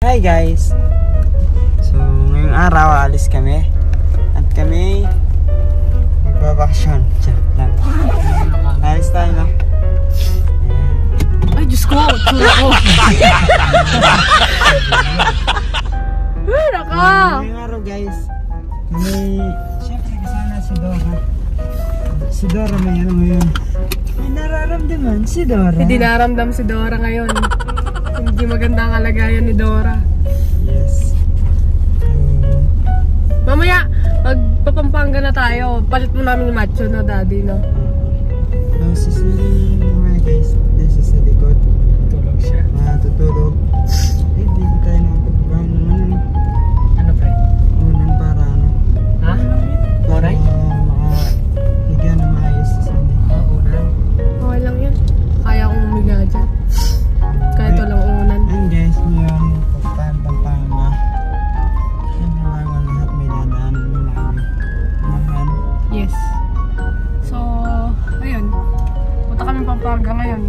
Hi guys! So ngayong araw alis kami at kami magbabakasyon. Charot lang. Alis tayo na. Ay Diyos ko! Tsura ko! Wala ka! Ngayong araw guys, kami syempre kasama si Dora. Si Dora may ano ngayon. May nararamdaman si Dora. Hindi naramdam si Dora ngayon. Hindi maganda ang kalagayan ni Dora. Yes. Mamaya, magpapampanga na tayo. Palit mo namin yung macho, no, daddy, no? Susuli mga guys. This is sa likod. Tulog siya. Matutulog. Hindi ko tayo nakapagbahan ng ano. Ano pre? Unan para ano. Ha? Moray? Makahiga na maayos sa sandi. Unan. Okay lang yan. Kaya kong umiga dyan. Kahit walang unan. And guys, ngayon, pupuntahan Pampanga. Siyempre bago ang lahat may dadaanan mo namin. Unahan. Yes. So, ayun. Punta kami Pampanga ngayon.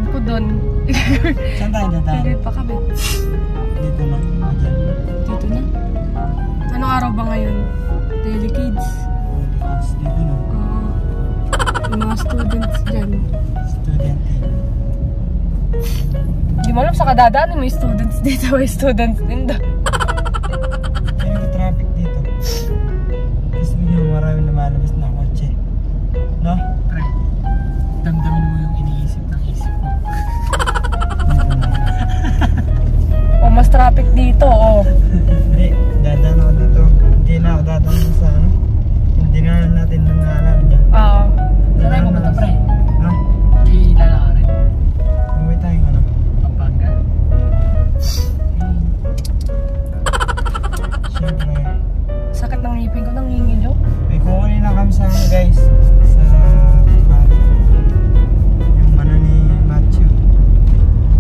Ako doon. Saan tayo dadaan? Pwede pa kami. Dito na. Again. Dito na. Anong araw ba ngayon? Daily Kids. Dito na. Yung mga students dyan. Student din. Hindi mo alam sa kadadaan may students dito. May students din doon. Kaya may traffic dito. Tapos bigyan maraming lumalabas na kotse. No? Pre, damdamin mo yung iniisip ng isip mo. O mas traffic dito, oh. Hindi, dadaan ako dito. Hindi na ako dadaan sa ano. Hindi na natin nangalan dyan. Oo. Saan tayo pupunta pre? Ha? Di lalakarin. Uwi tayo ano? Pampanga. Siyempre. Sakit ng ngipin ko, nangingilo. May kukunin na kami sa ano guys. Sa yung ano ni Matthew.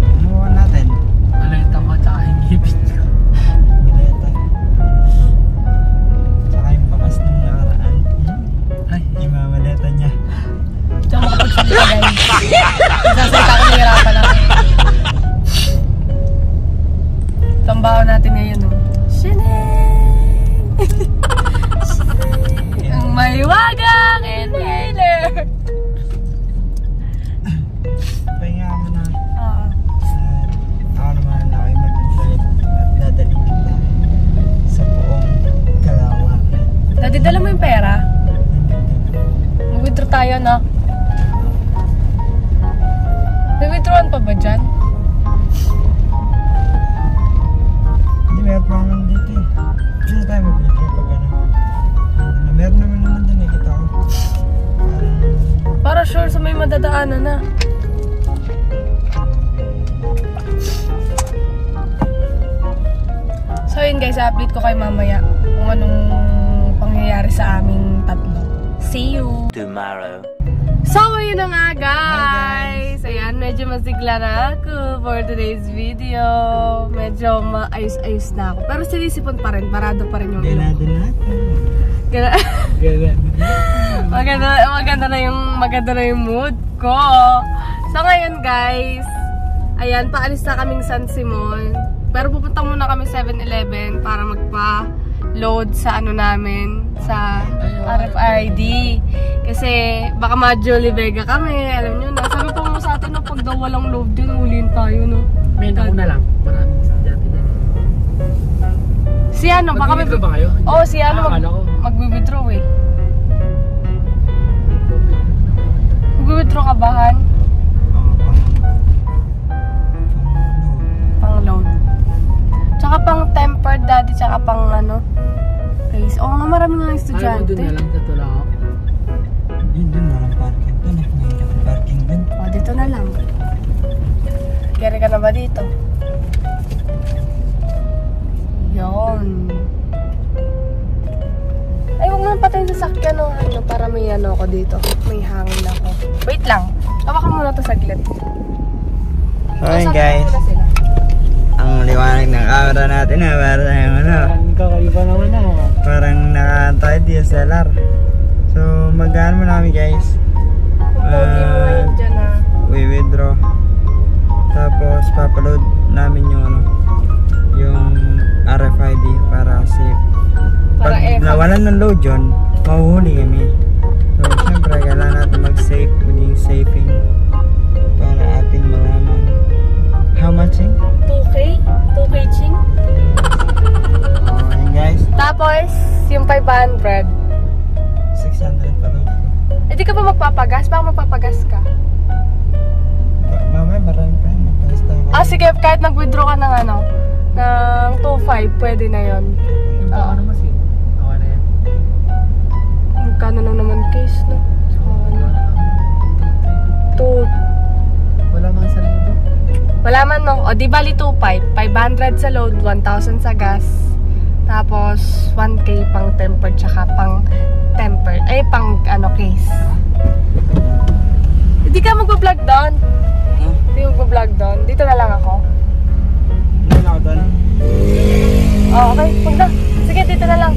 Ano ba natin? Maleta ko tsaka yung gipit ko. Bileta. Tsaka yung bakas ng nakaraan. Ay, Yung mamaleta niya. Ito ang makapagsalita, guys. Nagsasalita ko, nahihirapan ako. Tambaho natin ngayon, oh. Shineng! Ang may wagang inhaler! Pahinga mo na. Oo. Ako naman ako yung mag-drive at dadaling kita sa buong Kalawang. Daddy, dala mo yung pera? Mag-withdraw tayo, no? May withdrawan pa ba dyan? Hindi, meron pa naman dito eh. Hindi tayo mag-withdraw pag ano. Meron naman naman din eh, kita ko. Para sure sa may madadaanan na. So yun guys, update ko kay mamaya kung anong pangyayari sa aming tatlo. See you! Tomorrow. So yun na nga guys! Ayan, medyo masigla na ako for today's video. Medyo maayos-ayos na ako. Pero sinisipon pa rin, parado pa rin yung ilong. Ganado na. maganda na yung mood ko. So ngayon guys, ayan, paalis na kaming San Simon. Pero pupunta muna kami 7-Eleven para magpa-load sa ano namin, sa RFID. Kasi baka ma-Jolie Vega kami, alam nyo na. Sabi pa mo sa atin, no, pag daw walang load dyan, uliin tayo, no. may nauna lang. Maraming sadyati na. Si ano, baka may... Mag-withdraw ba kayo? Oo, si ano, akala ko. mag-withdraw eh. Mag-withdraw ka ba, Han? Pang load. Tsaka pang tempered daddy, tsaka pang ano, face. Oo nga, marami nga estudyante. Doon na lang sa Tulao. Yun dun, walang parking dun. Mahirap ang parking dun. O, dito na lang. Kaya ka na ba dito? Yun. Ay, huwag mo nang patayin sa sakyan, no, ano, para may ano ako dito. May hangin ako. Wait lang. Tawakan muna to saglit. So yun guys, ang liwanag ng camera natin na para yung ano, Ang kakaiba naman na. parang nakatayo DSLR. So mag-ano mo namin guys, Pogi mo ngayon dyan, ha. we withdraw, tapos papaload namin yung ano, wala ng load yun, mahuhuli kami. So, syempre, kailangan natin mag-save, maging saving para ating malaman. How much eh? 2K? 2K ching? Ayun guys, Tapos, yung 500. 600 pa load. Eh, di ka ba magpapagas? Baka magpapagas ka. Mamaya marami pa yun. Magpasta ako. Ah, sige, kahit nag-withdraw ka ng ano, ng 2.5, pwede na yon. Yung baka naman siya. Awa na yan. Magkano lang naman case, no? Tsaka ano, Wala mga sa lito. wala man, no? O, di bali 2.5. 500 sa load, 1,000 sa gas. Tapos, 1K pang tempered, tsaka pang tempered. Ay, pang ano, case. Hindi ka magpa-vlog doon. Huh? Hindi magpa-vlog doon. Dito na lang ako. Hindi na ako doon. Oh, okay. Huwag na. Sige, dito na lang.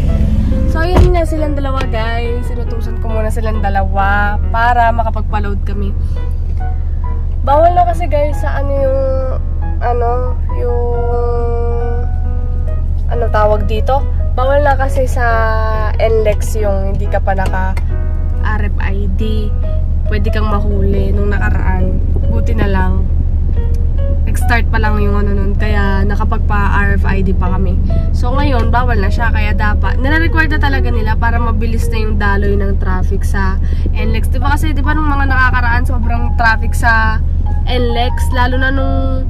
So, ayun na silang dalawa, guys. Sinutusan ko muna silang dalawa para makapagpa-load kami. Bawal na kasi, guys, sa ano tawag dito? Bawal na kasi sa NLEX yung hindi ka pa naka RFID. Pwede kang mahuli nung nakaraan. Buti na lang. Nag-start pa lang yung ano nun. Kaya nakapagpa-RFID pa kami. So ngayon, bawal na siya. Kaya dapat, nire-require na talaga nila para mabilis na yung daloy ng traffic sa NLEX. Diba kasi, diba nung mga nakakaraan, sobrang traffic sa NLEX. Lalo na nung,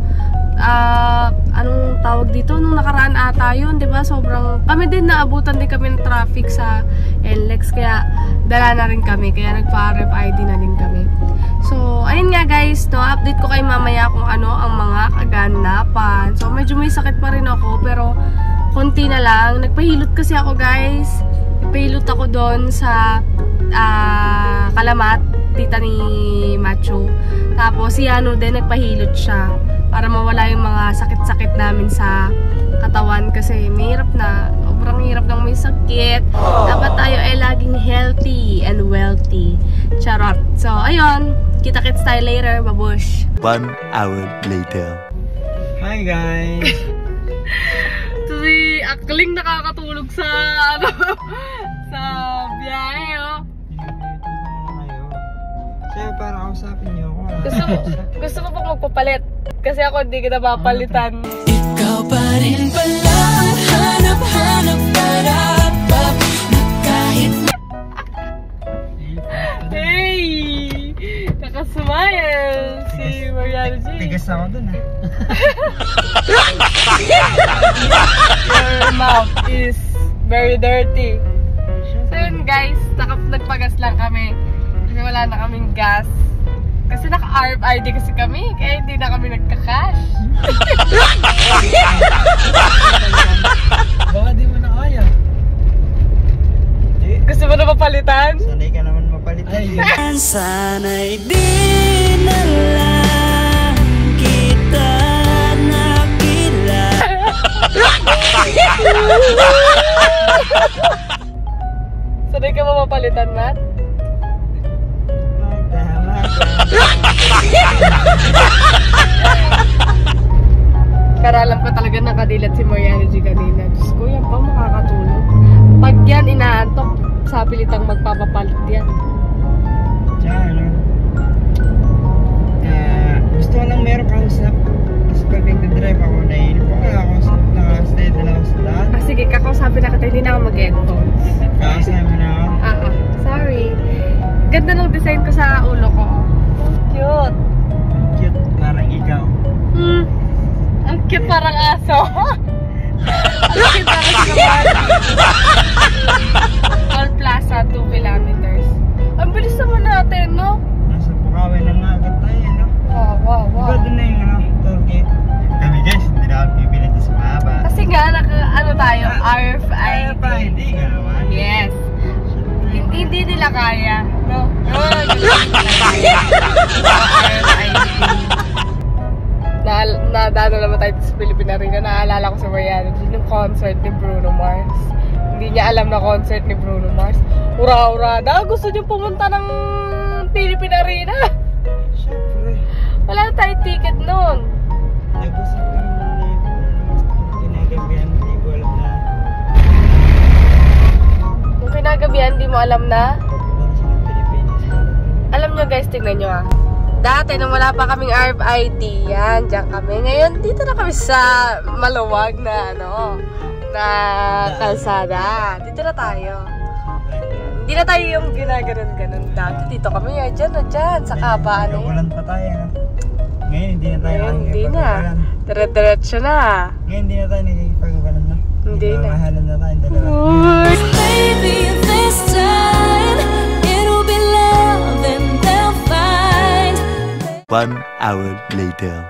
anong tawag dito? Nung nakaraan ata yun, diba? Sobrang, kami din naabutan din kami ng traffic sa NLEX. Kaya, dala na rin kami. Kaya nagpa-RFID na din kami. So, ayun nga guys, no, update ko kayo mamaya kung ano ang mga kaganapan. So, medyo may sakit pa rin ako, pero konti na lang. Nagpahilot kasi ako guys. Nagpahilot ako doon sa Kalamat, tita ni Macho. Tapos, si Ano din, nagpahilot siya para mawala yung mga sakit-sakit namin sa katawan. Kasi mahirap na, sobrang hirap ng may sakit. Dapat tayo ay laging healthy and wealthy. Charot. So, ayun. Kita-kits tayo later. Babush. 1 hour later. Hi guys! Si Akling nakakatulog sa ano sa biyahe, oh. Sa'yo, para kausapin niyo ako. Gusto mo pong magpapalit kasi ako hindi kita mapalitan. Ikaw pa rin pala, hanap-hanap para na kahit Hey! Nakasmile si Mariano G. Tigas ako dun ah. Your mouth is very dirty. So yun guys, nagpagas lang kami. Kasi wala na kaming gas. Kasi naka-RFID kasi kami, kaya hindi na kami nagka-cash. Baka di mo na kaya. Gusto mo na mapalitan? Sanay ka naman mapalitan. Ay, sana'y di na lang kita nakilala. Sanay ka ba mapalitan, Matt? Karalam ko talaga nakadilat si Mariano G kanina. Diyos ko, yan pa makakatulog. Pag yan inaantok, sa pilitang magpapapalit yan. Diyan, no? Gusto ko lang meron kausap. Kasi pag nagdadrive ako, nahihilip ako. Nakausap, nakastay na lang ako sa daan. Ah, sige, kakausapin na kita. Hindi na ako mag-headphones. Kausap mo na ako. Sorry. Ganda ng design ko sa ulo ko. Cute. Cute, parang ikaw. Ang cute parang aso. Ang cute parang kawan. Toll Plaza, 2 kilometers. Ang bilis naman natin, no? Nasa Bukawi na nga agad tayo, no? Wow. Diba doon na yung toll gate? Kami guys, hindi na kami pipili sa mahaba. Kasi nga, ano tayo, RFID. Hindi ka naman. Yes. Hindi nila kaya, no? Nadano naman tayo sa Pilipinas rin. Naalala ko sa Mariano G, yung concert ni Bruno Mars. Hindi niya alam na concert ni Bruno Mars. Ura-ura na, gusto niyo pumunta ng Philippine Arena. Siyempre. Wala na tayo ticket noon. Nag-usap kami ng kinagabihan, hindi ko alam na alam na. Papunta na siya ng Pilipinas. Alam nyo guys, tingnan nyo ah. Dati, nung wala pa kaming RFID, yan, dyan kami. Ngayon, dito na kami sa maluwag na, na kalsada. Dito na tayo. Hindi na tayo yung ginaganon-ganon dati. Dito kami, dyan, sa kabaan. Ulan pa tayo, no? Ngayon, hindi na tayo Hindi na. Dire-diretso na. Ngayon, hindi na tayo nakikipag-ulan na. Hindi na. Mahalan na tayo dalawa. Baby, this time it'll be love and they'll find. 1 hour later.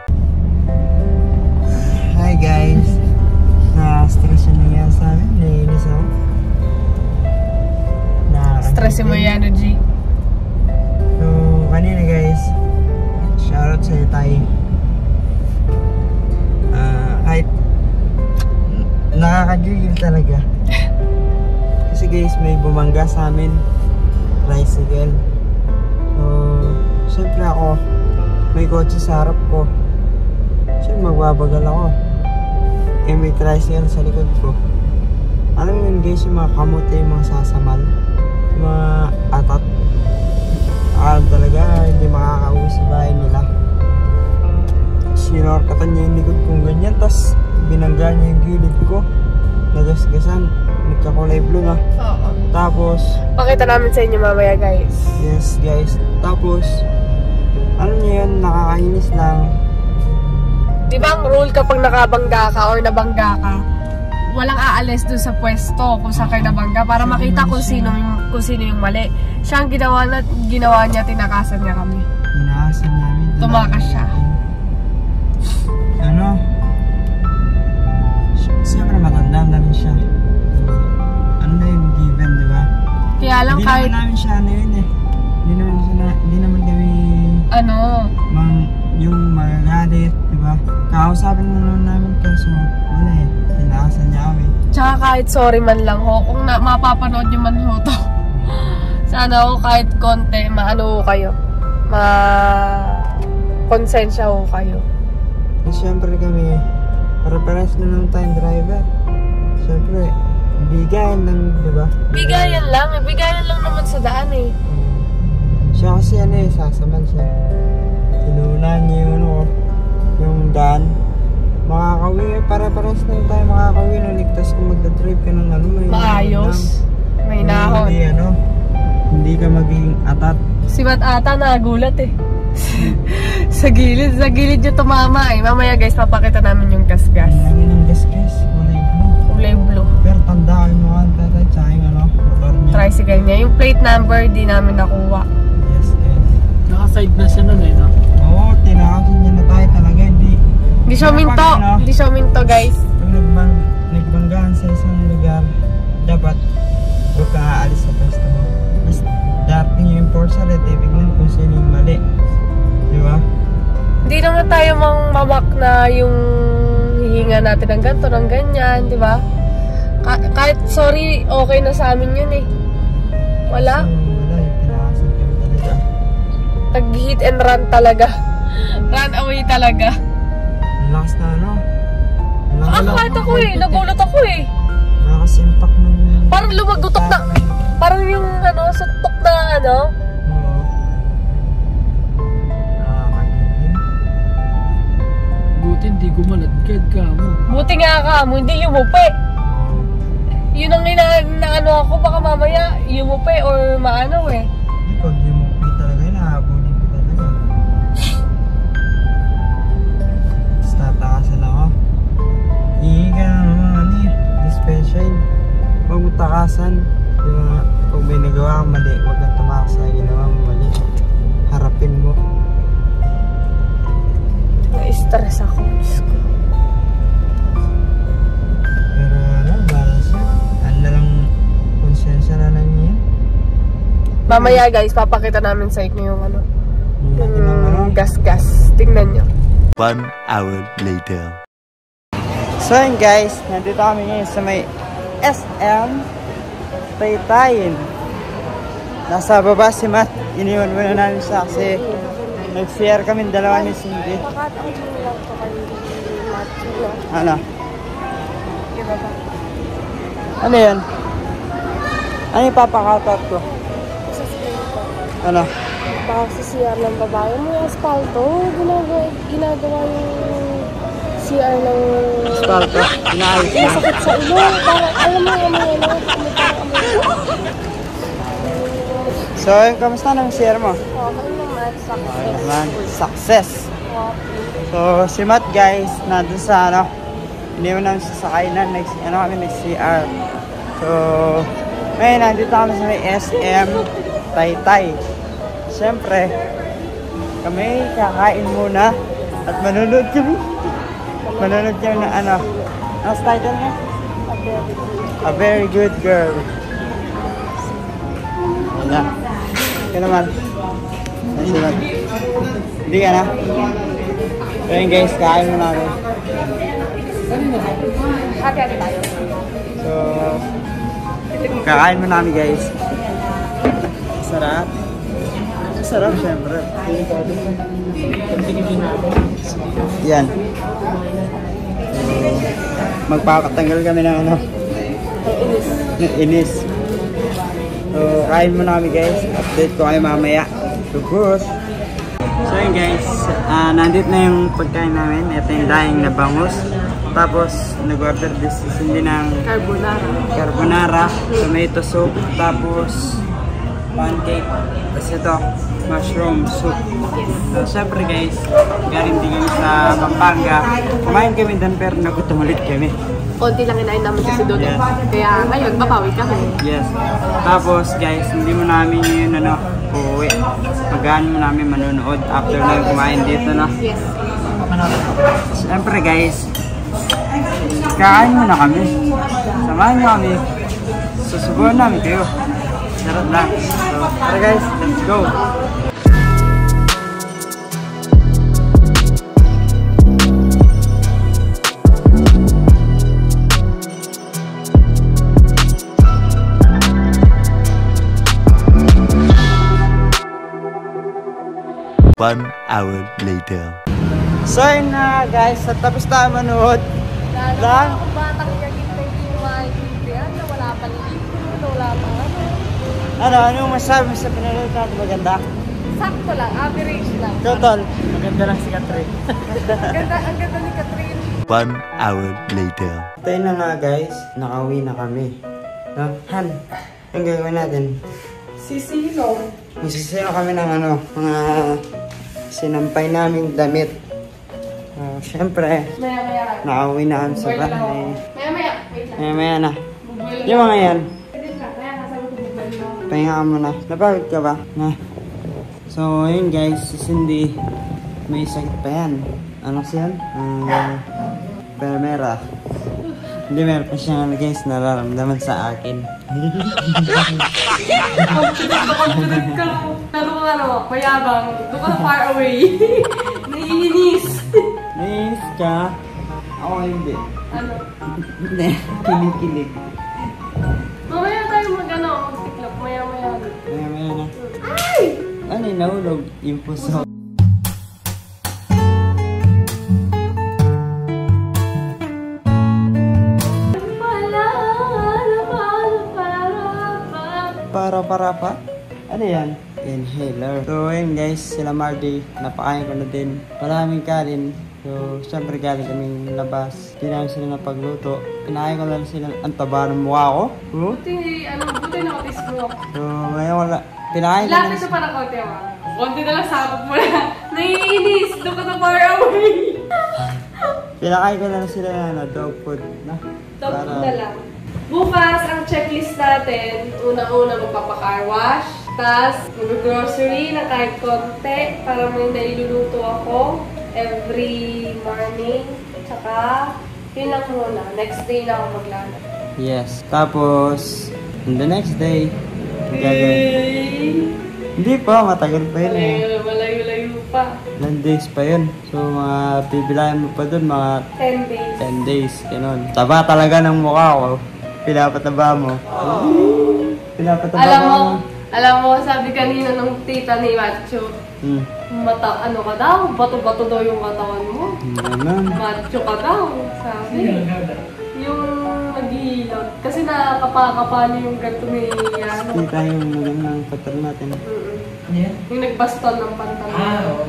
Hi guys. Na-stress yung nangyari sa amin. Naiinis ako. Stressin mo yan, G. So, kanina guys, shoutout sa'yo tayo. Kahit nakakagigil talaga. Kasi guys, may bumangga sa amin. Tricycle. So, syempre ako, may kotse sa harap ko. Siyempre magbabagal ako. Eh may tricycle sa likod ko. Alam mo yun guys, yung mga kamote, yung mga sasamal, yung mga atat. Alam talaga, hindi makakauwi sa bahay nila. Sinorkatan niya yung likod kong ganyan, tas binangga niya yung gilid ko. Nagasgasan, nagkakulay blue na. Oo. Tapos, Pakita namin sa inyo mamaya, guys. yes guys, tapos, alam niyo yun, nakakainis lang. Di ba ang rule kapag nakabangga ka or nabangga ka, walang aalis dun sa pwesto kung saan kayo nabangga para makita kung sino yung mali. Siya ang ginawa niya, tinakasan niya kami. Inaasan namin. Tumakas siya. Ano? Siyempre matanda na rin siya. Ano na yung given, di ba? Kaya lang Hindi kahit, naman namin siya ano yun eh. Hindi naman kami yung magagalit, di ba? Kakausapin mo naman namin kaso wala eh. Tinaasan niya kami. tsaka kahit sorry man lang ho, kung mapapanood nyo man ho to, sana ho kahit konti, maano ho kayo, konsensya ho kayo. Eh, siyempre kami, para-paras na naman tayong driver. Siyempre, bigayan lang, di ba? Bigayan lang naman sa daan eh. Siya kasi ano eh, sasaman siya. Tinunan niya yung ano, yung daan. Makakawin, para-paras lang tayo makakawin. Ligtas kung magdadrive ka ng ano, may Maayos. May nahon. Hindi ano, hindi ka magiging atat. Si Matt ata nagulat eh. sa gilid niya tumama eh. Mamaya guys, papakita namin yung gas-gas. Ang ng gas-gas, kulay blue. Kulay blue. Pero tandaan mo ang tatay, tsaka yung ano, motor niya. Tricycle niya. Yung plate number, di namin nakuha. Yes, yes. Naka-side na siya nun eh, no? Oo, tinakasin niya na tayo talaga, hindi. Di siya minto. Di siya minto guys. Pag nagbanggaan sa isang lugar, dapat huwag ka aalis sa pwesto mo. Mas dating yung enforcer at titignan kung sino yung mali. Di ba? Hindi naman tayo mamak na yung hihinga natin ng ganito, ng ganyan, di ba? Kahit sorry, okay na sa amin yun eh. Wala. So, wala yung tinakasin kami talaga. Tag-hit and run talaga. Run away talaga. Ang lakas na ano? Kahit ako eh. Nagulat ako eh. Malakas impact ng... Parang lumagutok na. Parang yung ano, suntok na ano. Oo. Nakakagigil. Buti hindi gumaladkad ka mo. Buti nga ka mo, hindi yumupi. Yun ang inaano ako, baka mamaya yumupi or maano eh. Hindi, pag yumupi talaga, nahabulin ko talaga. Tapos tatakasan ako. Ihi ka na naman, ano eh, special. Huwag mo takasan. Diba, pag may nagawa kang mali, huwag kang tumakas sa ginawa mo mali. Harapin mo. Na-stress ako. Diyos ko. Pero ano, balas yun. Ano lang, konsensya na lang yan. Mamaya guys, papakita namin sa inyo yung ano. Yung Gas-gas. Tingnan nyo. 1 hour later. So yun guys, nandito kami ngayon sa may SM Taytayin. Nasa baba si Matt, iniwan muna namin siya kasi nag-share kami dalawa ni Cindy. Ano? Ano yun? Ano yung papakoutout ko? Sa screen ko. Ano? Baka sa CR ng babae mo yung asfalto. Ginagawa yung CR ng... Asfalto? Inaayos na. Masakit sa ilong. Parang, alam mo yung amoy. So, kamusta ng share mo? Okay naman. Okay Success. naman. Success! Okay. So, si Matt guys, nandun sa ano, hindi mo namin sasakay na, kami nag-CR. So, ngayon, nandito kami sa may SM Taytay. Siyempre, kami kakain muna at manunod kami. Manunod kami ng ano, ang title niya? A Very Good Girl. Wala. Ikaw naman. Ay, si Matt. Hindi ka na? Ayun guys, kain mo namin. Hati-hati tayo. So, kakain mo namin guys. Sarap. Sarap syempre. Yan. So, magpapatanggal kami ng ano. Ng inis. So, kain mo namin guys. Update ko kayo mamaya. So, push. So yun guys, nandito na yung pagkain namin. Ito yung daing na bangus. Tapos nag-order din ng carbonara, tomato soup, tapos pancake. Tapos ito, mushroom soup. So syempre guys, galing din kami sa Pampanga. Kumain kami doon pero nagutom ulit kami. Konti lang inain namin kasi doon. Yes. Kaya ngayon, mapawi kami. Yes. Tapos guys, hindi mo namin yun uuwi. Pagkaan mo namin manonood after na kumain dito na. Yes. Siyempre guys, kain mo na kami. Samahan nyo kami. Susubuhan namin kayo. Sarap lang. So, tara guys, let's go! One hour later. So yun na guys, at tapos tayo manood. Lang. Kung batang yagin na hindi mo maintindihan na wala pang libro, na wala pang ano. Ano masabi mo sa pinanood natin maganda? Sakto lang, average lang. Total. Maganda lang si Catherine. Ang ganda ni Catherine. One hour later. Tayo na nga guys, nakauwi na kami. No? Han, ang gagawin natin? Sisino. Magsisino kami ng ano, mga sinampay naming damit. Siyempre, Maya-maya. nakauwi na kami sa bahay. Maya-maya. Wait lang. Maya na. Bugol lang. Yung mga yan, Wait lang. Kaya nasabi ko bugol lang. pahinga ka muna. Napagod ka ba? Na. So, yun guys, si Cindy, may sakit pa yan. Ano siya? Permera. Hindi, meron pa siya guys nararamdaman sa akin. Confident ka. Lalo ka mayabang. Doon ka na far away. Naiinis. Nainis ka? Ako hindi. Ano? Hindi, kilig-kilig. Mamaya tayo mag-tiklop. Maya-maya. Maya na. Ay! Ano yung nahulog? Yung puso. Para pa? Ano yan? Inhaler. So ayun guys, sila Mardy, napakain ko na din. Maraming kanin. So syempre galing kaming labas. Hindi namin sila napagluto. Pinain ko lang sila ang taba ng mukha ko. Buti nakatis mo. So ngayon wala. Pinain ko lang Lapit ka pa na konti mo. Konti na lang sabog mo na. Naiinis. Doon ka na far away. Pinakain ko lang sila na dog food. Dog food na lang. Bukas, ang checklist natin, una-una magpapa-car wash, tapos mag-grocery na kahit konti para may nailuluto ako every morning. Tsaka, yun lang muna. Next day na ako maglalaro. Yes. Tapos, on the next day, gagawin. Hindi pa, matagal pa yun eh. Malayo-layo pa. Ilang days pa yun. So, mga bibilayan mo pa dun, mga 10 days. 10 days, ganun. Taba talaga ng mukha ko. Pinapataba mo. Pinapataba Alam mo, sabi kanina nung tita ni Macho, ano ka daw? Bato-bato daw yung katawan mo. Ganun. Macho ka daw, sabi. Yung nag-iilot. Kasi kinakapa-kapa niyo yung ganito ni ano. Kita yung magandang pattern natin. Yeah. Yung nagbaston ng pantalon. Oo.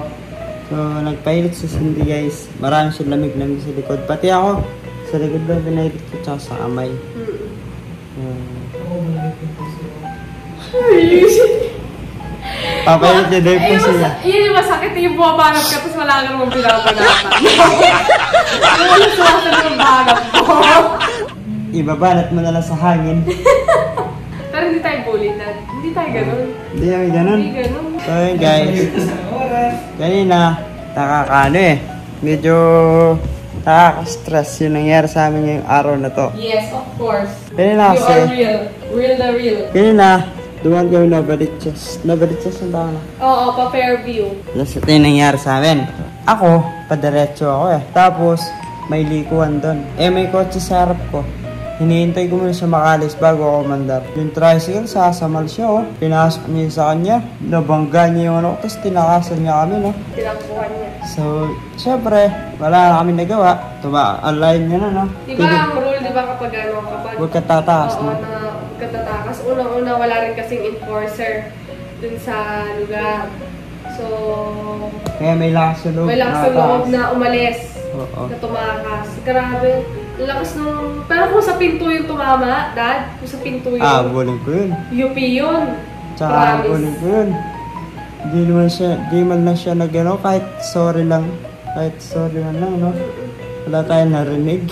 So, nagpahilit si Cindy guys. Marami siya lamig-lamig sa likod. Pati ako, sa likod daw pinahilit ko tsaka sa kamay. Papahilit niya daw po siya. Yun yung masakit yung bumabanat ka tapos wala ka naman pinabanatan. Yung wala suwasan yung banat mo. Ibabanat mo na lang sa hangin. Pero hindi tayo bully na. Hindi tayo ganun. Hindi kami ganun. Hindi ganun. So yun guys. Kanina, nakakaano eh. Medyo nakaka-stress yung nangyari sa amin ngayong araw na to. Yes, of course. Kanina You kasi, are real. Real na real. kanina, dumaan kami na Barichas. Na Barichas ang tawag na. Oo, pa-Fairview. Tapos ito yung nangyari sa amin. Ako, padiretso ako eh. Tapos, may likuan doon. Eh, may kotse sa harap ko. Hinihintay ko muna siya makalis bago ako mandar. Yung tricycle, sasamal siya oh. Pinasok niya sa kanya. Nabangga niya yung ano. Tapos tinakasan niya kami no. Tinakbuhan niya. So, syempre, wala na kami nagawa. Align niya na no. Di ba ang rule, di ba kapag ano, kapag... Huwag ka tataas Oo, no. na huwag ka tatakas. Unang-una, wala rin kasing enforcer dun sa lugar. So, Kaya may lakas sa loob. may lakas sa loob na umalis. Oo. Na tumakas. Grabe. Lakas nung... Pero kung sa pinto yung tumama, Dad, kung sa pinto yun, Bulin ko yun. UP yun. Tsaka Promise. bulin ko yun. Di man lang siya nag-ano, kahit sorry lang. Kahit sorry man lang, no? Wala tayong narinig.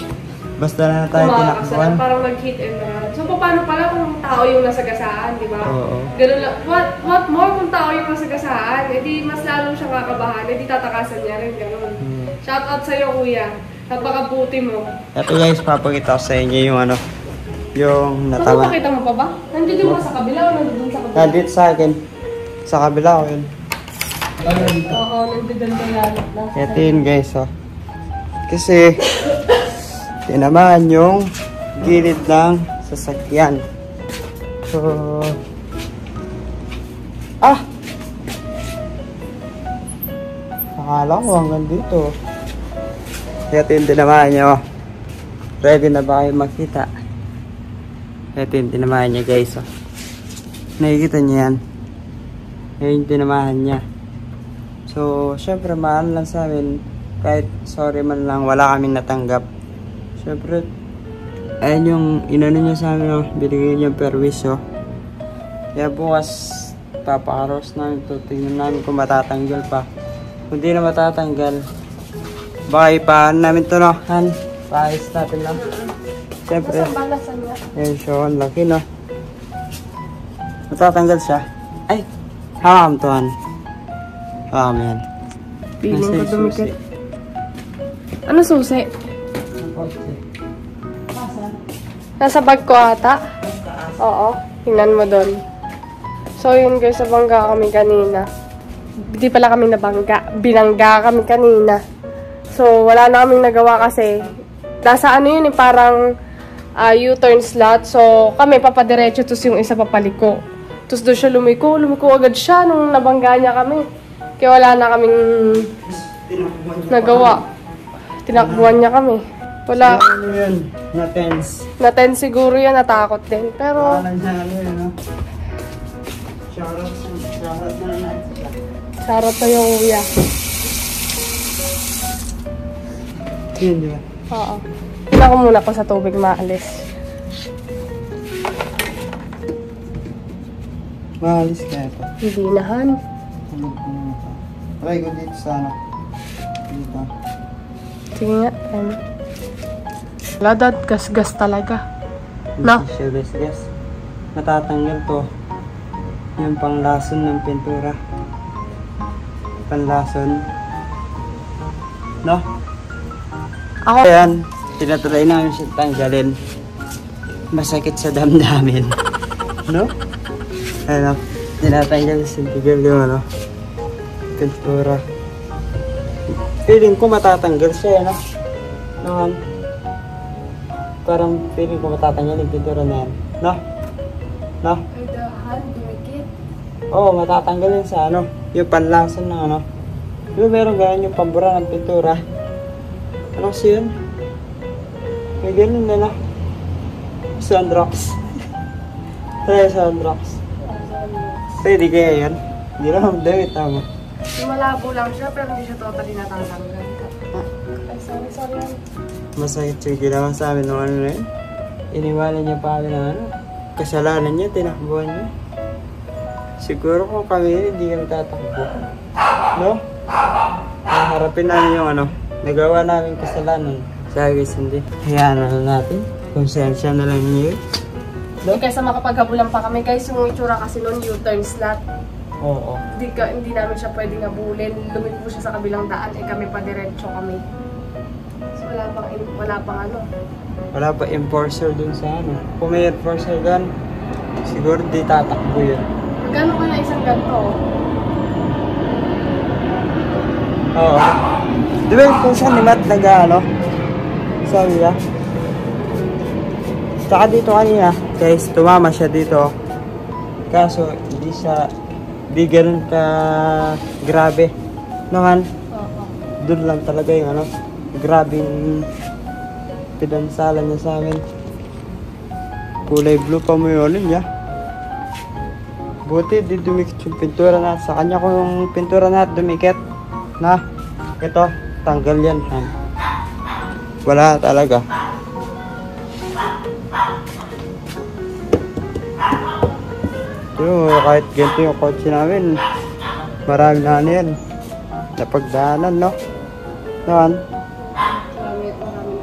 Basta na tayo Tumakas tinakbuhan. na, parang nag-hit and run. So, paano pala kung tao yung nasagasaan, di ba? Oo. Ganun lang. What more kung tao yung nasagasaan? Eh di mas lalo siyang kakabahan. Eh di tatakasan niya rin, ganun. Shout out sa'yo, kuya. Napakabuti mo. Ito guys, papakita ko sa inyo yung ano, yung Saan natama. pakita mo pa ba? Nandiyan ba sa kabila o nandiyan sa kabila? Nandito sa akin. Sa kabila ko yun. Oo, nandiyan sa lalat na. Ito yun guys, oh. Kasi, tinamaan yung gilid ng sasakyan. So, akala ko hanggang dito. Ito yung tinamaan niya, oh. Ready na ba kayo makita? Ito yung tinamaan niya guys, oh. Nakikita niyo yan? Ito yung tinamaan niya. So, syempre mahal lang sa amin. Kahit sorry man lang, wala kaming natanggap. Syempre, ayun yung inano niya sa amin, oh. Binigay niya perwisyo. Kaya bukas, papakaros namin ito. Tingnan namin kung matatanggal pa. Kung di na matatanggal, baka ipaan namin ito, no? Han, paayos natin lang. Syempre, Saan balasan niya? ayun siya, ang laki, no? Matatanggal siya. Ay, hawakam to, Han. Hawakam yan. Piling ko Nasa yung dumikit. susi. Ano susi? Ang kotse. Nasa bag ko ata? Oo. Tingnan mo doon. So yun guys, nabangga kami kanina. Hindi pala kami nabangga. Binangga kami kanina. So wala na kaming nagawa kasi nasa ano yun eh, parang U-turn slot. So kami papadiretso, tapos yung isa papaliko. Tapos doon siya lumiko agad siya nung nabangga niya kami. Kaya wala na kaming nagawa. Tinakbuhan niya kami. Wala. Ano yun? Na-tense. Na-10 siguro yan, natakot din. Pero, Parang siya, ano yun, no? Shoutout na lang sila. sarap na yung kuya. Yun, di ba? Oo. Tingnan ko muna ko sa tubig maalis. Maalis kaya ito. Hindi nahan. Try ko dito sana. Dito. Sige nga. Wala dad, gas-gas talaga. No? Hindi siya gas. Matatanggal to. Yung panglason ng pintura. Panlason. No? Ako, Ayan, tinatry namin siya tanggalin. Masakit sa damdamin. No? Ano? Tinatanggal sa tigal yung ano. Pintura. Feeling ko matatanggal siya, no? Noon. Parang feeling ko matatanggal yung pintura na yan. No? No? Oo, matatanggal yun sa ano. Yung panlasan ng ano. Yung meron ganun yung pambura ng pintura. Ano kasi yun? May ganun na na. Sandrox. Try Sandrox. Pwede kaya yan? Hindi naman damit, tama. Malabo lang siya, pero hindi siya totally natatanggal. Ay, sorry. Masakit yung ginawa sa amin ng ano na yun. Iniwanan niya pa kami ng ano. Kasalanan niya, tinakbuhan niya. Siguro kung kami yun, hindi kami tatakbo. No? Harapin namin yung ano, nagawa namin kasalanan. Sabi guys, hindi. Hayaan na natin. Konsensya na lang niyo. No? Kaysa makapaghabulan pa kami guys, yung itsura kasi noon U-turn slot. Oo. Hindi namin siya pwedeng habulin. Lumipo siya sa kabilang daan, kami pa diretso kami. So wala pang ano. Wala pa enforcer dun sa ano. Kung may enforcer dun, siguro di tatakbo yun. Magkano kaya isang ganito? Oo. Di ba kung saan ni Matt nag-ano? Sabi niya. Tsaka dito kanina, guys, tumama siya dito. Kaso, di ganun ka grabe. Naman, doon lang talaga yung ano, grabing pinansalan niya sa amin. Kulay blue pa mo yun niya. Buti di dumikit yung pintura na. Sa kanya ko yung pintura na dumikit. Na, ito, tanggal yan. Wala talaga. Yung kahit ganito yung kotse namin, marami na ano yan. Napagdaanan, no? Noon,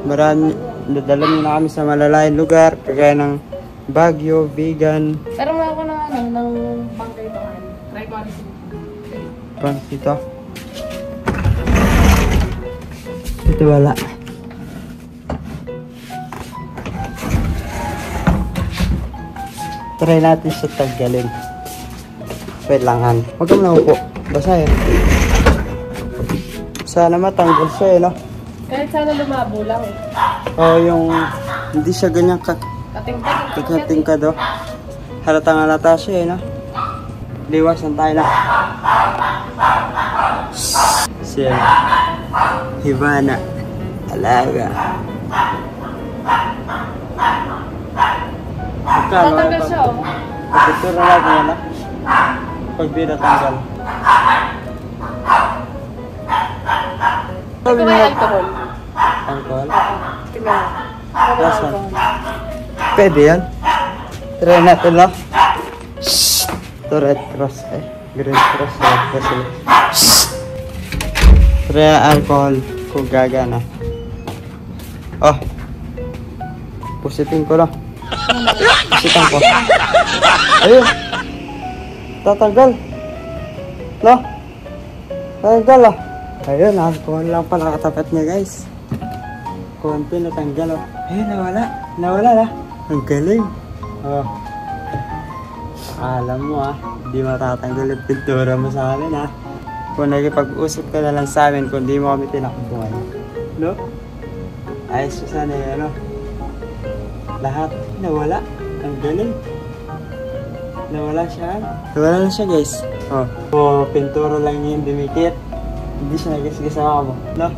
marami, nadala nyo na kami sa malalayang lugar, kagaya ng Baguio, Vegan. Pero mga ako ng bangkay doon. Try ko alis. Pang dito. Ito wala. Try natin siya tanggalin. Wait lang, Han. Huwag kang naupo. Basa yun. Sana matanggal siya eh, no? Kahit sana lumabo lang eh. Oo, yung hindi siya ganyan katingkado. Halatang halata siya eh, no? Liwasan tayo na. Siya. Hibana. Alaga. Tatanggal siya oh. Pagpipira natin yan, no? Pag di natanggal. Ito ba yung alcohol? Alcohol? Tingnan. Lasan? Pwede yan. Try natin lang. Ito red cross eh. Green cross, red cross eh. Try alcohol kung gagana. Oh. Pusitin ko lang. Pusitan ko. Ayun. Tatanggal. No? Tatanggal ah. Ayun, alcohol lang pala katapat niya guys. Konti natanggal oh. Ayun, nawala. Nawala na. Ang galing. Oh. Alam mo ah, di matatanggal yung pintura mo sa amin ah. Kung nagipag-usap ka na lang sa amin kung di mo kami tinakbuhan. No? Ayos ko sana yung ano. Lahat nawala. Ang galing. Nawala siya. Nawala na siya guys. Oh. Oh, pintura lang niya yung dumikit. Hindi siya nagasgasa mo. No?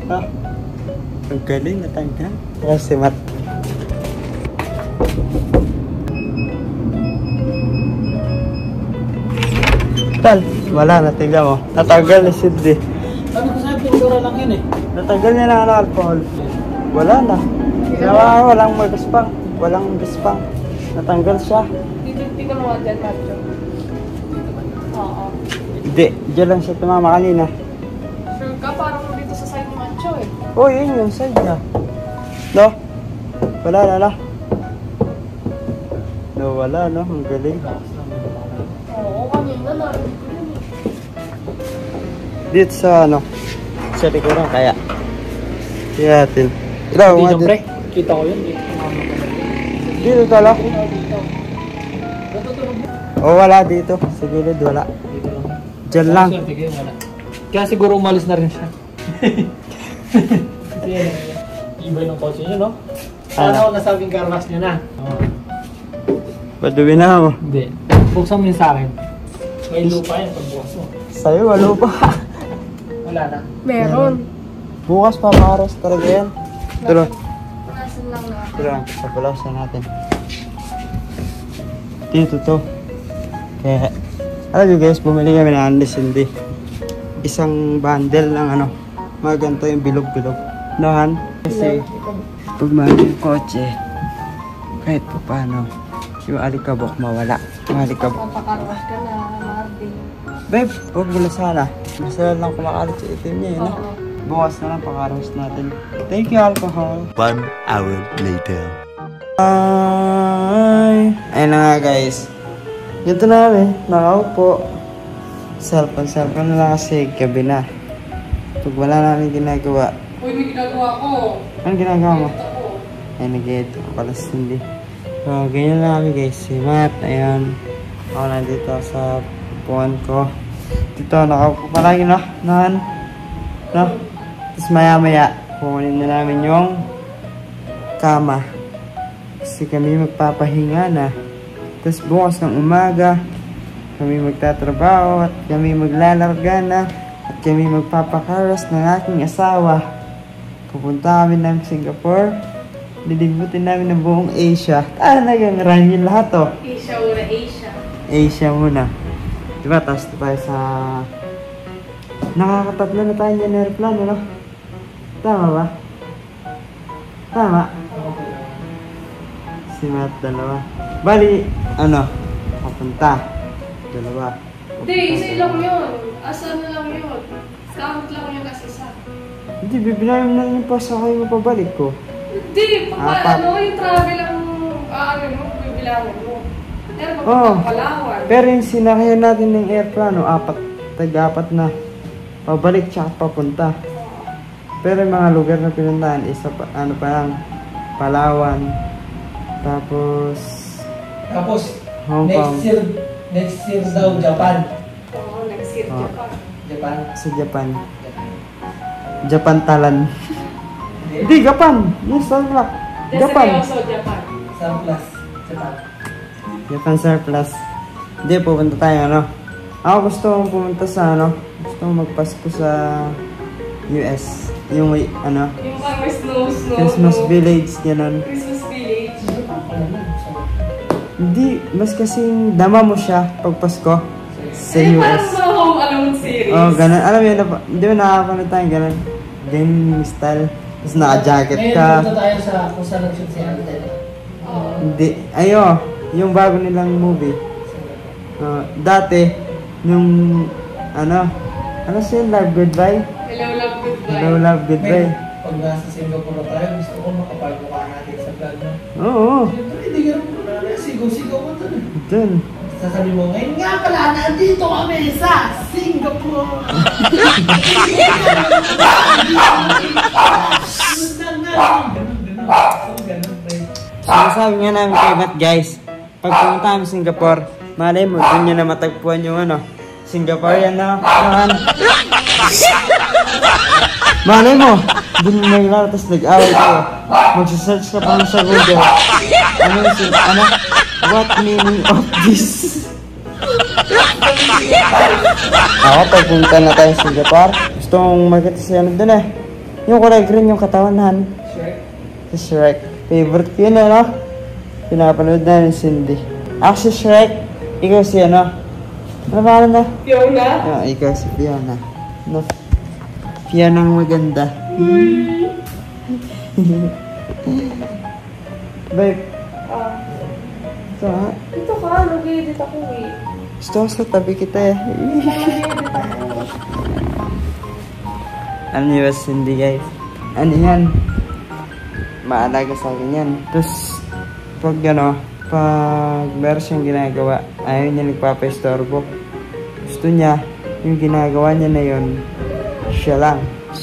No? Ang galing, natanggal. Kaya si Matt. Tal, wala, natigla mo. Natanggal ni Sidney. Ano ko sabi, pintura lang yun eh. Natanggal niya ng alcohol. Wala na. Walang magaspang. Walang gaspang. Natanggal siya. Dito mo nga dyan, Macho. Oo. Hindi, dyan lang siya tumama kanina. Sure ka, parang dito sa side ni Macho eh. Oh, yun yung side niya. No? Wala. No, wala, no? Ang galing. Oo, kanina narinig ko yun eh. Dito sa ano? Sa likuran kaya. Kaya natin. Ilaw, Hindi mga siyempre, kita ko yun eh. dito tala. Dito. Oh, wala dito. Sa gilid, wala. Dito lang. Diyan lang. Swerte kayo, wala. Kaya siguro umalis na rin siya. Kasi yan, iba yung kotse niyo, no? Sana ako nasabing karwas niyo na. Oo. Paduwi na mo. Hindi. Buksan mo yun sa akin. May lupa yan pagbukas mo. Sa'yo, walo pa. Wala na. Meron. Bukas pa, maras talaga yan. Ito lang. Nasan lang na. Ito lang, sa balasan natin. dito to. Kaya, alam nyo guys, bumili kami ng Andes hindi. Isang bundle ng ano, mga ganito yung bilog-bilog. No, Han? Kasi, pag mahal yung kotse, kahit pa paano, yung alikabok mawala. Yung alikabok. Papakarwas ka na, Marty. Babe, huwag mo na sana. Masala lang kumakalit sa itim niya, yun. Oo. Bukas na lang pakaros natin. Thank you, alcohol. 1 hour later. Ay, ayun na nga guys. Dito na kami, nakaupo. Cellphone na lang kasi gabi na. Pag wala namin ginagawa. Uy, may ginagawa ko. Anong ginagawa mo? Ito ko. Ay, nag-edit ako pala hindi. So, ganyan na kami guys. Si Matt, ayan. Ako nandito sa pupuan ko. Dito, nakaupo palagi no? Nahan? No? Tapos maya-maya, kukunin na namin yung kama. Kasi kami magpapahinga na. Tapos bukas ng umaga, kami magtatrabaho at kami maglalarga na. At kami magpapakaros ng aking asawa. Pupunta kami ng Singapore. Lilibutin namin ng buong Asia. Talagang rangin lahat to. Asia muna, Asia. Asia muna. Diba? Tapos tayo sa... Nakakatatlo na tayo dyan ng aeroplano, no? Tama ba? Tama. Si Matt, dalawa. Bali, ano? Papunta. Dalawa. Hindi, isa lang yun. Asa na lang yun. Count lang yun kasi isa. Hindi, bibinayin na yung pasakay mo pabalik ko. Hindi, Apat. ano yung travel ang mo, bibilangin mo. Pero Oo. Palawan. Pero yung sinakyan natin ng airplano, tag-apat na. Pabalik tsaka papunta. Pero yung mga lugar na pinuntahan, isa pa, ano pa lang, Palawan. Tapos, Hong Kong. Next year daw, Japan. Oo, next year, Oo. Japan. Sa Japan. Japan Talan. Hindi, Japan! Yes, Japan! Japan! Also, Japan. Surplus, Japan. Japan surplus. Hindi, pupunta tayo, ano? Ako gusto kong pumunta sa, ano? Gusto kong magpasko sa US. Yung, ano? Yung parang snow. Christmas Village, gano'n. Christmas Village. Hindi, mas kasing dama mo siya pag Pasko sa Eh, US. parang mga Home Alone series. Oh, gano'n. Alam mo yun, di ba nakakapanood tayo gano'n? Ganyan yung style. Tapos naka-jacket Ngayon, ka. punta tayo sa kung saan nag-shoot si Alden. Oo. Hindi. Ayo, yung bago nilang movie. Dati, nung, ano siya, Love Goodbye? Hello, love, goodbye. Hello, Love Goodbye. Pag nasa Singapore na tayo, gusto ko makapagmukha natin sa vlog mo. Oo, Siyempre, hindi ka naman na sigaw-sigaw mo dun. dun. Sasabi mo, ngayon nga pala, nandito kami sa Singapore! Sinasabi nga namin kay Matt, guys, pag pumunta kami sa Singapore, malay mo, dun nyo na matagpuan yung ano, Singapore yan na, malay mo, dun mo naglaro, tapos nag-away kayo. Magsasearch ka pa sa Google. What meaning of this? Ako, pag pumunta na tayo sa Singapore, gusto kong magkita siya ano dun eh. Yung kulay green yung katawanan. Shrek? Si Shrek. Favorite ko yun, ano? Pinapanood na ni Cindy. Ako si Shrek. Ikaw si ano? Ano pangalan na? Fiona? Ikaw si Fiona. No? Fiona ang maganda. Babe. Ito ha? Dito ka, nag-edit ako eh. Gusto ko sa tabi kita eh. Ano yun, Cindy guys? Ano yan? Maalaga sa akin yan. Tapos, pag meron siyang ginagawa, ayaw niya nagpapa-istorbo. Gusto niya, yung ginagawa niya na yun, siya lang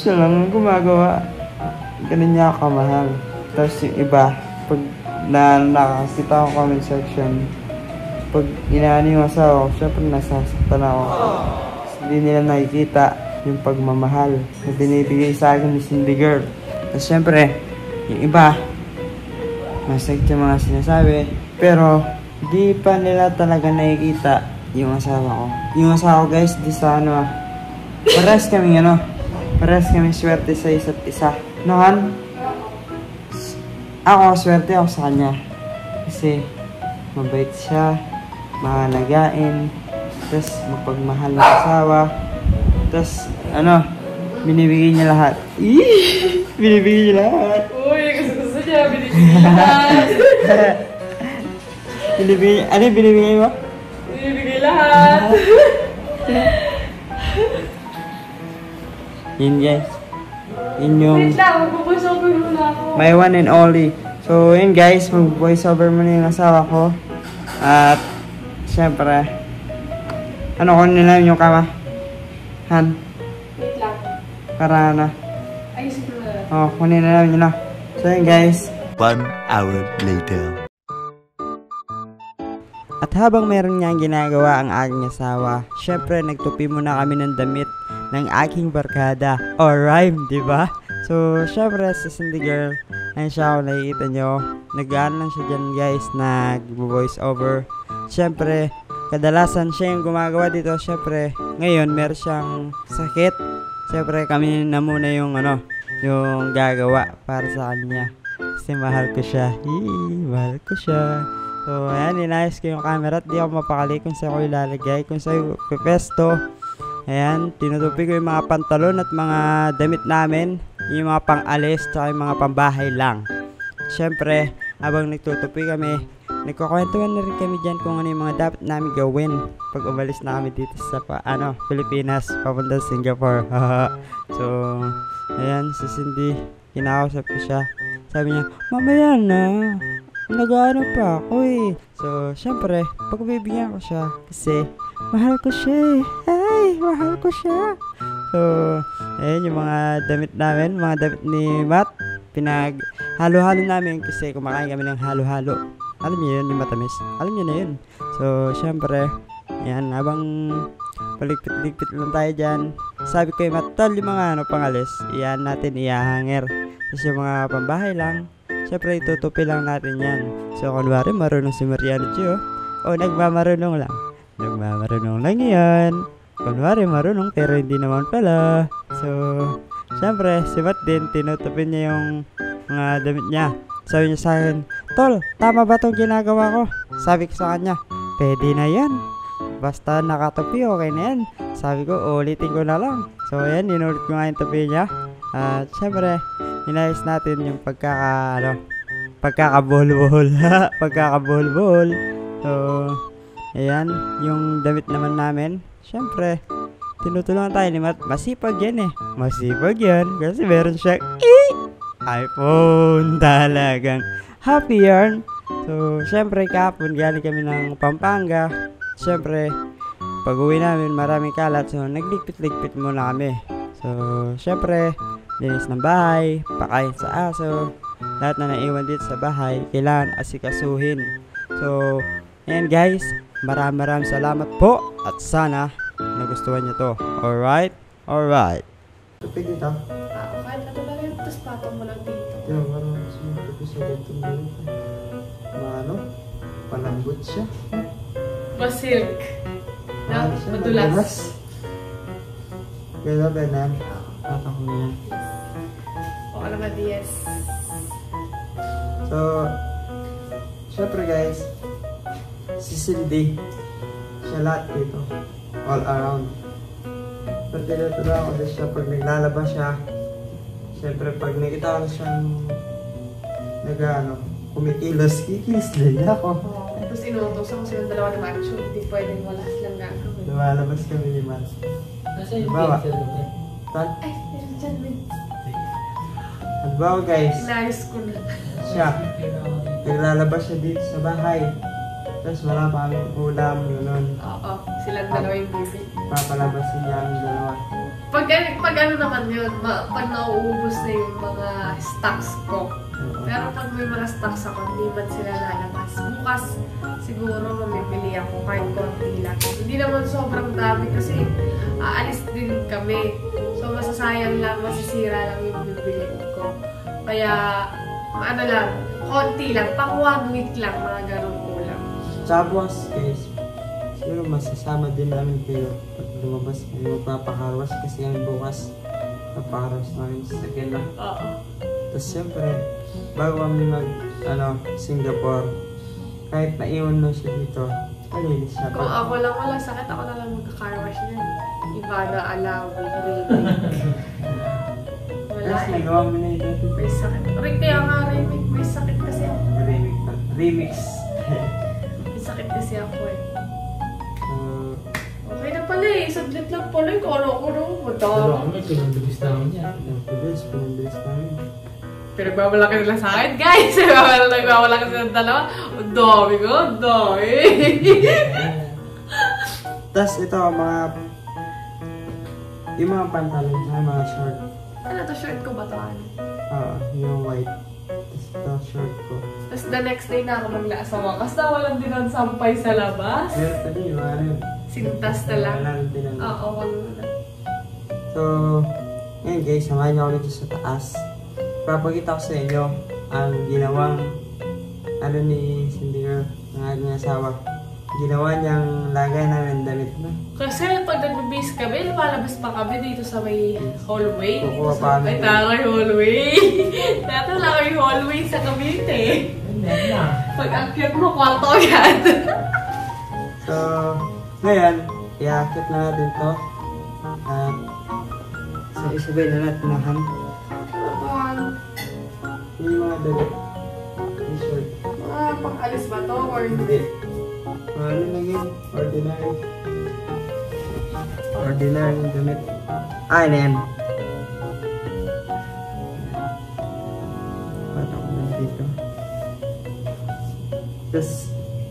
ang gumagawa. Ganun niya ako kamahal. Tapos yung iba, pag nakakita ako comment section, pag inaano yung asawa ko, syempre nasasaktan ako. Hindi nila nakikita yung pagmamahal na binibigay sa akin ni Cindy girl. Tapos syempre, yung iba, masakit yung mga sinasabi, pero di pa nila talaga nakikita yung asawa ko. Yung asawa ko guys, di sa parehas kami swerte sa isa't isa. No, Han? Ako, swerte ako sa kanya. Kasi, mabait siya, mahalagain, tapos mapagmahal na asawa, tapos ano, binibigay niya lahat. Binibigay niya lahat. Uy, gusto niya, binibigay lahat. Ano yung binibigay mo? Binibigay lahat. Yun guys. Yun yung Wait lang, mag-voice over muna ako. my one and only. So yun guys, mag-voice over muna yung asawa ko. At syempre, ano kunin na yung kama? Han? Wait lang. Para na. Ayusin ko na. Oh, kunin na namin yun na. So yun guys. 1 hour later. At habang meron niyang ginagawa ang aking asawa, syempre nagtupi muna kami ng damit ng aking barkada. O rhyme, di ba? So, syempre si Cindy Girl, ayun siya kung nakikita nyo. Nag-ano lang siya dyan guys, nag-voice over. Syempre, kadalasan siya yung gumagawa dito. Syempre, ngayon meron siyang sakit. Syempre, kami na muna yung yung gagawa para sa kanya. Kasi mahal ko siya. Mahal ko siya. So, ayan, inayos ko yung camera at di ako mapakali kung saan ko ilalagay, kung saan ko pepesto. Ayan, tinutupi ko yung mga pantalon at mga damit namin, yung mga pang-alis, tsaka yung mga pambahay lang. Siyempre, habang nagtutupi kami, nagkukwentuhan na rin kami dyan kung ano yung mga dapat namin gawin pag umalis na kami dito sa Pilipinas, papunta sa Singapore. So, ayan, si Cindy, kinakausap ko siya. Sabi niya, mamaya na. Nag-ano pa ako eh. So, syempre, pagbibigyan ko siya kasi mahal ko siya eh. Ay, mahal ko siya. So, ayun yung mga damit namin, mga damit ni Matt. Pinag-halo-halo namin kasi kumakain kami ng halo-halo. Alam niyo yun, yung matamis. Alam niyo na yun. So, syempre, yan, habang paligpit-ligpit lang tayo dyan. Sabi ko yung Matt, tol, yung mga pangalis, iyan natin, iyahanger. Kasi yung mga pambahay lang, syempre itutupi lang natin yan. So kunwari marunong si Mariano Gio. O nagmamarunong lang. Nagmamarunong lang yan. Kunwari marunong pero hindi naman pala. So syempre si Matt din tinutupi niya yung mga damit niya. Sabi niya sa akin, tol, tama ba itong ginagawa ko? Sabi ko sa kanya, pwede na yan. Basta nakatupi, okay na yan. Sabi ko, ulitin ko na lang. So ayan, inulit ko nga yung tupi niya. At syempre, inayos natin yung pagkakabuhol-buhol. Pagkakabuhol-buhol. So, ayan, yung damit naman namin. Syempre, tinutulungan tayo ni Matt. Masipag yan eh. Masipag yan. Kasi meron siyang iPhone. Talagang happy yarn. So, syempre, kahapon galing kami ng Pampanga. Syempre, pag uwi namin maraming kalat. So, nagligpit-ligpit muna kami. So, syempre, linis ng bahay, pakain sa aso, lahat na naiwan dito sa bahay, kailangan asikasuhin. So, ayan guys, maraming salamat po at sana nagustuhan nyo to. Alright? Alright. Tupig dito. Kahit ano lang yun, tapos patong mo lang dito. Yung parang sumutupig sa ganito dito. Palambot siya. Silk. Na, madulas. Ganda ba na? Tatakong na. O, alam na, DS. So, syempre guys, si Cindy, siya lahat dito. All around. Pero tinutulungan ko din siya pag naglalaba siya. Syempre pag nakita ko siyang kumikilos, kikilos din ako. Tapos inutos ako silang dalawa ng macho. Hindi pwedeng wala silang gagawin. Lumalabas kami ni Matt. Nasa yung Bawa. pencil mo. Ay, meron dyan, men. At bawa guys, Inayos ko na. siya, naglalabas siya dito sa bahay. Tapos wala pa kaming ulam, yun. Oo, silang dalawa yung busy. Papalabasin niya ang dalawa. Pag ano naman yun, pag nauubos na yung mga stocks ko. Pero pag may mga stocks ako, hindi man sila lalabas. Bukas, siguro mamibili ako kahit konti lang. Hindi naman sobrang dami kasi aalis din kami. So masasayang lang, masisira lang yung bibili ko. Kaya, ano lang, konti lang, pang 1 week lang, mga ganun kulang. Tapos guys, siguro masasama din namin kayo pag lumabas kayo magpapakarwas kasi yung bukas papakarwas namin sa sakyan na. Oo. Tapos syempre, bago kami mag Singapore, kahit naiwan na siya dito, Malinis siya Kung pa. ako lang wala sakit, ako na lang magka-car wash niyan. Iba na alawi, remake. Wala Tapos eh. nagawa mo na yun dati. May sakit. Kaya nga remake, may sakit kasi ako. Remix pa. Remix. May sakit kasi ako eh. So, Okay na pala eh. Saglit lang pala eh. Kala ko nung Pero madami. kami, pinagdubis namin yan. pinabilis namin. Pinagbawala ka nila sa akin, guys. Nagbawala ka sa dalawa. Ang dami ko, ang dami. Tapos ito, yung mga pantalon na mga short. Ano to, shirt ko ba to? Ano? Yung white. Tapos ito, short ko. Tapos the next day na ako maglaasama. Kasi walang din ang sampay sa labas. Meron pa din, mga ano. Sintas na lang. Wala din ang... Oo, wag na. So, ngayon guys, samahan niyo ako dito sa taas. Papakita ko sa inyo ang ginawang ano ni Cindy Girl, ng aking asawa. Ginawa niyang lagay namin damit na. Kasi pag nag-base kami, lumalabas pa kami dito sa may hallway. Kukuha pa kami. Ay, tama yung hallway. Dati wala kami hallway sa Cavite. Yan na. Pag akyat mo, kwarto agad. So, ngayon, iakit na natin to. At sa isabay na natin nahan. Yung mga damit. Yung short. Mga pang-alis ba to? Or Hindi. Ano lang yun? Ordinary. Ordinary yung damit. Ah, ano yan? Paano ko na dito? Tapos,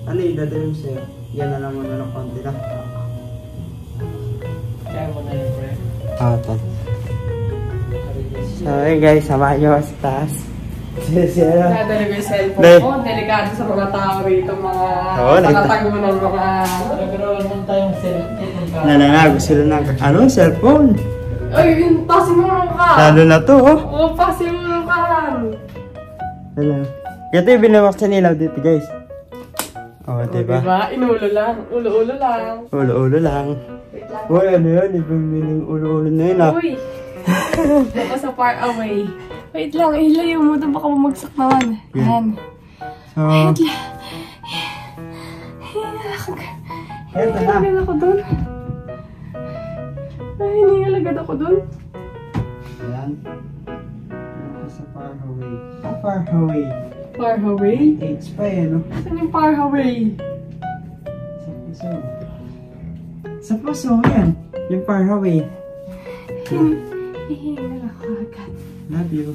ano yung dadalhin sa'yo? Yan na lang muna ng konti lang. Kaya mo na yun, pre. Ito. So, hey guys, samahan nyo ako sa taas. Siya. nadali ko yung cellphone Dahil- ko. Delikado sa mga tao rito, mga Oo, nakatago ng mga... Pero naman tayong cellphone. Nananago sila ng, ano, cellphone. Ay, yun, pasin mo ka! Lalo na to, oh. Oo, pasin mo ka! Ano? Ito yung binawak sa nilaw dito, guys. Oh, diba? Diba? Inulo lang. Ulo-ulo lang. Ulo-ulo lang. Wait lang. Uy, ano yun? Ibang mining ulo-ulo na yun, ah. Uy! Ako sa far away. Wait lang, ilayo mo doon. Baka bumagsak naman. Yan. So, Wait lang. eto na. Hiningal ako doon. Ay, hiningal agad ako doon. Ayan. Sa far away. Ah, far away. Far away? H pa eh, no? Saan yung far away? Sa puso. Sa puso, yan. Yung far away. Hihingal ako agad. Love you.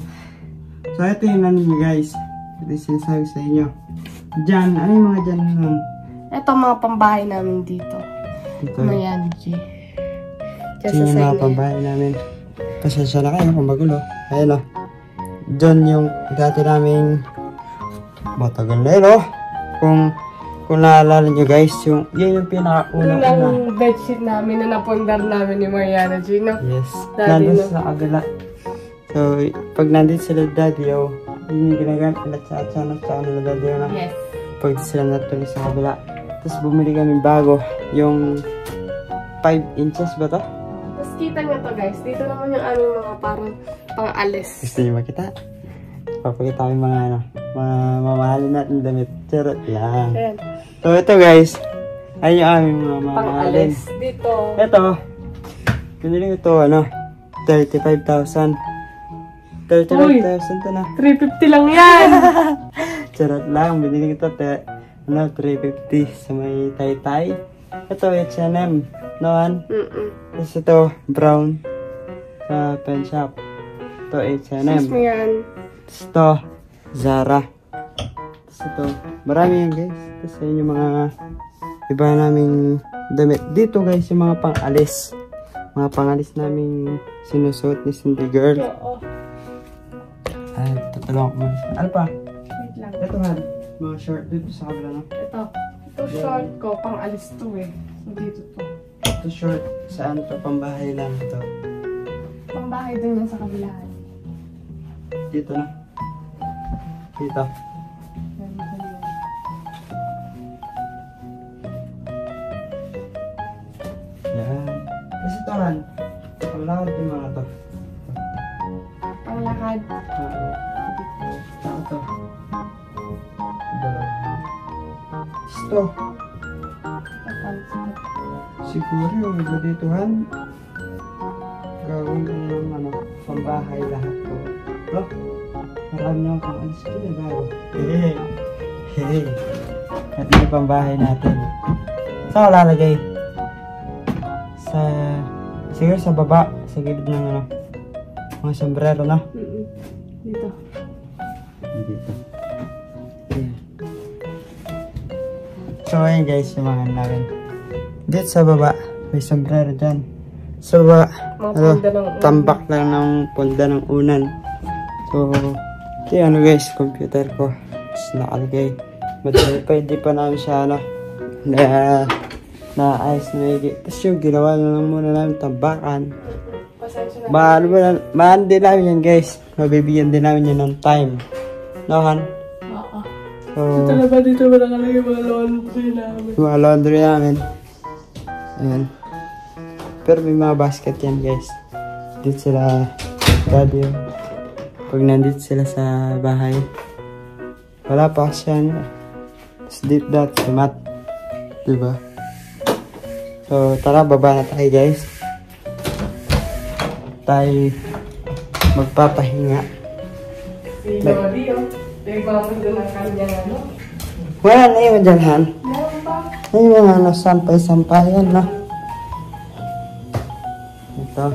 So, ito yung ano nyo, guys. Ito yung sinasabi sa inyo. Diyan. Ano yung mga dyan nun? Ito ang mga pambahay namin dito. Dito. Ayan, G. Ito yung mga pambahay namin. Pasensya na kayo kung magulo. Ayan o. Diyan yung dati naming matagal na yun o. Kung naalala nyo guys, yun yung pinakauna na. Yung bedsheet namin na napundar namin ni Mariana G, no? Yes. Daddy, Nandun no? sa kabila. So, pag nandun sila daddy o, yun yung ginagamit nila sa nila daddy o na. Yes. Pag di sila natuloy sa kabila. Tapos bumili kami bago. Yung 5 inches ba to? Tapos kita nyo to guys, dito naman yung aming mga parang pang-alis. Gusto niyo makita? Papakita ko yung mga ano, mga mamahalin natin damit. Charot lang. Ayan, So ito guys, ayun yung aming mga mamahalin. pang-alis. Dito. Ito, pinili ko ito ano, 35,000. 35,000 to na. 350 lang yan! Charot lang, binili ko ito, 350 sa may Taytay. Ito, H&M, noan. Tapos ito, brown, sa pen shop. Ito, H&M. Sus mo yan. Tapos ito, Zara. Tapos ito, marami yan guys. Tapos yun yung mga iba naming damit. Dito guys, yung mga pang-alis. Mga pang-alis naming sinusuot ni Cindy Girl. Oo. Ay, tutulungan ko muna. Ano pa? Wait lang. Ito man, mga short dito sa kabila no? Ito. Ito short ko, pang-alis to eh. So dito to. Ito short, saan to? Pambahay lang ito. Pang-bahay din yan sa kabilaan. Dito na. Dito. Yan, dito yun. Yan. Kasi ito ran. Panglakad yung mga to. Panglakad. Ito. Ito. siguro yung gadituhan. Gawin ng ano, pambahay lahat to. Look, marami nang kung ano sila gawa. Hey. At yung pambahay natin. Saan ko lalagay? Siguro sa baba, sa gilid ng ano, mga sombrero na. Dito. Dito. Yeah. So ayun guys, yung mga namin. Dito sa baba, may sombrero dyan. Sa baba, tambak lang ng punda ng unan. So, ito ano guys, computer ko. Tapos nakalagay. Madali pa, hindi pa namin siya ano, naayos na higit. Tapos yung ginawa na lang muna namin tambakan. Maan din namin yan guys. Mabibigyan din namin yan ng time. No, Han? Oo. So, Dito ba nakalagay mga laundry namin? mga laundry namin. Ayan. Pero may mga basket yan guys. Dito sila daddy. Pag nandito sila sa bahay. Wala pa kasi yan. Tapos dito dati si Matt. Diba? So tara, baba na tayo guys. Tayo magpapahinga. Si Lodi, nagmamundo ng kanyang ano. Wala na yun dyan, Han. Meron pa. May mga ano, sampay-sampayan na. Ito.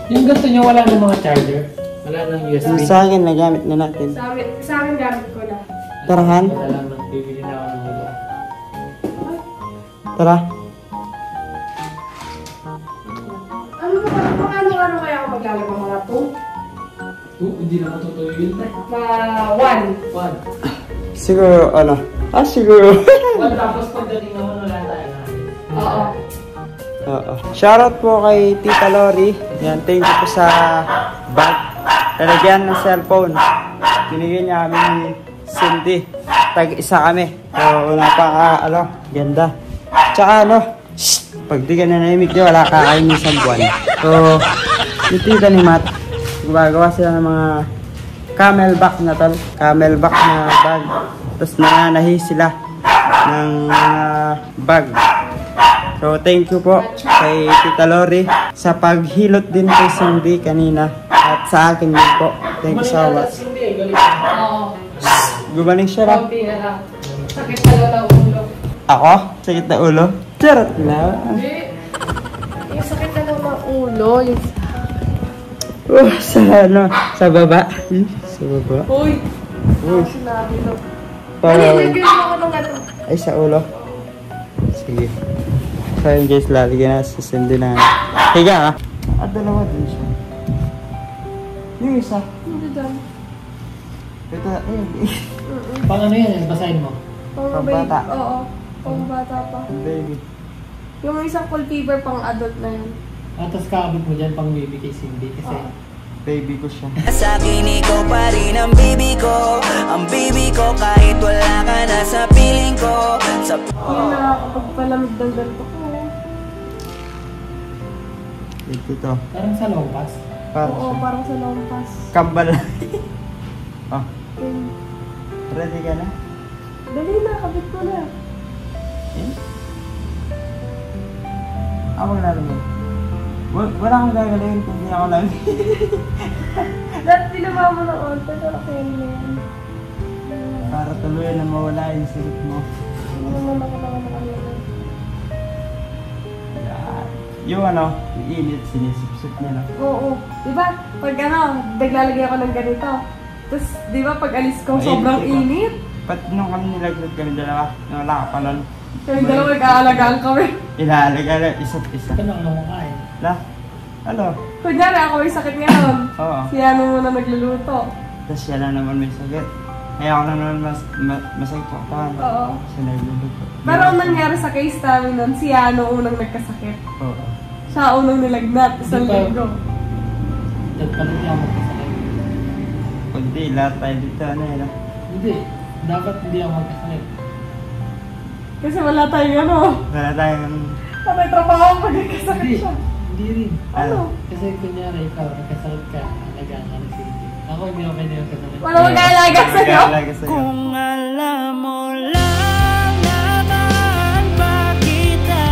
Yung gusto nyo, wala ng mga charger? Wala ng USB? Yung sa akin, nagamit na natin. Sa akin gamit ko na. Tara, Han. Wala lang ng bibili na ako ng ulo. Tara. Paano kaya ako maglalagay mga 2? Hindi na matutuyo yun. Mga 1. Siguro, ano? Siguro. Well, tapos pagdating naman wala tayo na. Oo. Oo. Shoutout po kay Tita Lori. Yan, thank you po sa bag. Talagyan ng cellphone. Binigyan niya kami ni Cindy. Tag-isa kami. So, napaka, ganda. Tsaka, pag di ka nanahimik niya, wala kakain isang buwan. So, yung tita ni Matt, gumagawa sila ng mga camelback na tol. Camelback na bag. Tapos nananahi sila ng mga bag. So, thank you po kay Tita Lori sa paghilot din kay Cindy kanina. At sa akin din po. Thank you so much. Oo. Gumaling siya lang. Konti na lang. Sakit na lang ang ulo. Ako? Sakit na ulo? Charot na. Hindi. Yung sakit na lang ng ulo. Sa ano? Sa baba? Sa baba? Uy! Uy. Sinabi to. Parang... Nilagyan mo ako ng ano. Ay, sa ulo? Sige. So yun guys, lalagyan na sa Cindy na. Higa ah. Dalawa din siya. Yung isa. Hindi dyan. Ito, ayun. Pang ano yan, basahin mo. Pambata. Oo. Pambata pa. Baby. Yung isang cold fever pang adult na yan. Tapos kaabot mo dyan pang baby kay Cindy kasi Baby ko siya. Sa akin ikaw pa rin ang baby ko. Ang baby ko kahit wala ka na sa piling ko. Yung nakakapagpalamig ng ganito ko. Ito. parang sa lompas. Oo, parang sa lampas. Kambal. Oh, Okay. ready ka na? Dali na, kabit ko na. Ako maglalagay. Wala akong gagalawin kung hindi ako lang. Dahil pinama mo ng onte, pero okay na yan. Para tuluyan na mawala yung sirit mo. Ano naman ako naman ang ano. Yan. Yung ano, yung init, sinisip-sip niya na. Oo. Diba? Pag ano, naglalagay ako ng ganito. Tapos, diba pag alis ko, Mainit, sobrang diba? init. Ba't nung kami nilaglag kami dalawa, wala ka pa nun. Kaya dalawa nag-aalagaan kami. Ilalaga na isa't isa. Ito na ang namakain. La, ano? Kunyari ako may sakit ngayon. Oo. Si ano muna nagluluto. Tapos siya na naman may sakit. Kaya ako na naman masakit sa katawan. Oo. Siya na iluluto. Pero ang nangyari sa case namin nun, si Ano unang nagkasakit. Oo. Siya unang nilagnat, isang Di ba? linggo. Dahil pala niya ako magkasakit. Kundi, lahat tayo dito, ano yun ah. Hindi. Dapat hindi ako magkasakit. Kasi wala tayong ano. Wala tayong... Patay trabaho pag nagkasakit Hindi. siya. Hindi rin. Ano? Kasi kunyari ikaw, nagkasakit ka, alagaan ka ng Cindy. Ako hindi ako pwede magkasakit. Wala mag-aalaga sa'yo. Mag-aalaga sa'yo. Kung alam mo lang naman pa kita,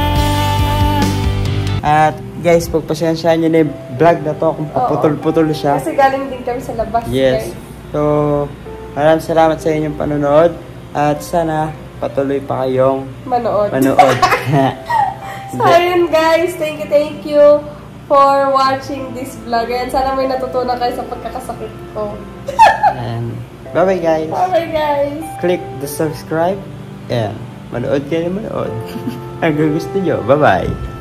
At guys, pagpasensyaan nyo na yung vlog na to kung paputol-putol siya. Kasi galing din kami sa labas, Yes. guys. So, maraming salamat sa inyong panonood. At sana patuloy pa kayong Manood. So, ayun guys. Thank you for watching this vlog. And sana may natutunan kayo sa pagkakasakit ko. And bye-bye guys. Bye guys. Click the subscribe. And manood kayo na manood. Hanggang gusto nyo. Bye-bye.